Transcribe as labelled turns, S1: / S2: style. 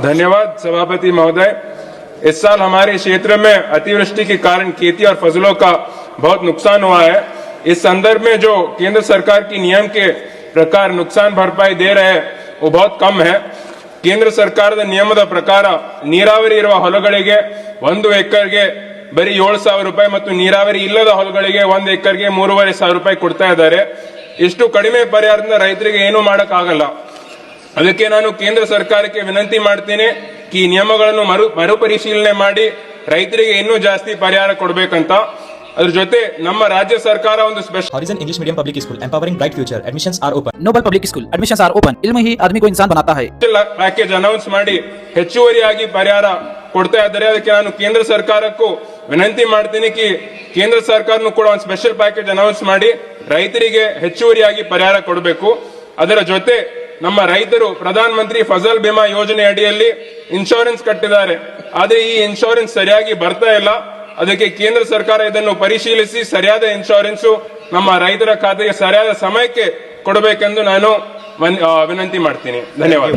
S1: धन्यवाद सभापति महोदय। इस साल हमारे क्षेत्र में अतिवृष्टि के कारण खेती और फसलों का बहुत नुकसान हुआ है। इस संदर्भ में जो केंद्र सरकार की नियम के प्रकार नुकसान भरपाई दे रहे हैं वो बहुत कम है। ಕೇಂದ್ರ ಸರ್ಕಾರದ ನಿಯಮದ ಪ್ರಕಾರ ನೀರಾವರಿ ಇರುವ ಹೊಲಗಳಿಗೆ 1 ಎಕರೆಗೆ ಬರೀ 7,000 ರೂಪಾಯಿ ಮತ್ತು ನೀರಾವರಿ ಇಲ್ಲದ ಹೊಲಗಳಿಗೆ 1 ಎಕರೆಗೆ 3,500 ರೂಪಾಯಿ ಕೊಡ್ತಾ ಇದ್ದಾರೆ। ಇಷ್ಟು ಕಡಿಮೆ ಪರಿಹಾರದಿಂದ ರೈತರಿಗೆ ಏನು ಮಾಡಕ್ಕಾಗಲ್ಲ। ಅದಕ್ಕೆ ನಾನು ಕೇಂದ್ರ ಸರ್ಕಾರಕ್ಕೆ ವಿನಂತಿ ಮಾಡ್ತೀನಿ ಈ ನಿಯಮಗಳನ್ನು ಮರುಪರಿಶೀಲನೆ ಮಾಡಿ ರೈತರಿಗೆ ಇನ್ನೂ ಜಾಸ್ತಿ ಪರಿಹಾರ ಕೊಡಬೇಕಂತ। ಅದರ ಜೊತೆ ನಮ್ಮ ರಾಜ್ಯ ಸರ್ಕಾರ ಒಂದು special
S2: Horizon English Medium Public School, empowering bright future. Admissions are open.
S3: Noble public school, admissions are open. इल्म ही आदमी को इंसान बनाता है।
S1: ಪ್ಯಾಕೇಜ್ ಅನೌನ್ಸ್ ಮಾಡಿ ಹೆಚ್ಚುವರಿಯಾಗಿ ಪರಿಹಾರ ಕೊಡ್ತಾ ಇದ್ದಾರೆ। ಅದಕ್ಕೆ ನಾನು ಕೇಂದ್ರ ಸರ್ಕಾರಕ್ಕೂ ವಿನಂತಿ ಮಾಡ್ತೀನಿ ಕೇಂದ್ರ ಸರ್ಕಾರನು ಕೂಡ ಒಂದು ಸ್ಪೆಷಲ್ ಪ್ಯಾಕೇಜ್ ಅನೌನ್ಸ್ ಮಾಡಿ ರೈತರಿಗೆ ಹೆಚ್ಚುವರಿಯಾಗಿ ಪರಿಹಾರ ಕೊಡಬೇಕು। ಅದರ ಜೊತೆ ನಮ್ಮ ರೈತರು ಪ್ರಧಾನ ಮಂತ್ರಿ ಫಸಲ್ ಬಿಮಾ ಯೋಜನೆ ಅಡಿಯಲ್ಲಿ ಇನ್ಶೂರೆನ್ಸ್ ಕಟ್ಟಿದ್ದಾರೆ, ಆದ್ರೆ ಈ ಇನ್ಶೂರೆನ್ಸ್ ಸರಿಯಾಗಿ ಬರ್ತಾ ಇಲ್ಲ। ಅದಕ್ಕೆ ಕೇಂದ್ರ ಸರ್ಕಾರ ಇದನ್ನು ಪರಿಶೀಲಿಸಿ ಸರಿಯಾದ ಇನ್ಶೂರೆನ್ಸ್ ನಮ್ಮ ರೈತರ ಖಾತೆಗೆ ಸರಿಯಾದ ಸಮಯಕ್ಕೆ ಕೊಡಬೇಕೆಂದು ನಾನು ವಿನಂತಿ ಮಾಡ್ತೀನಿ। ಧನ್ಯವಾದ।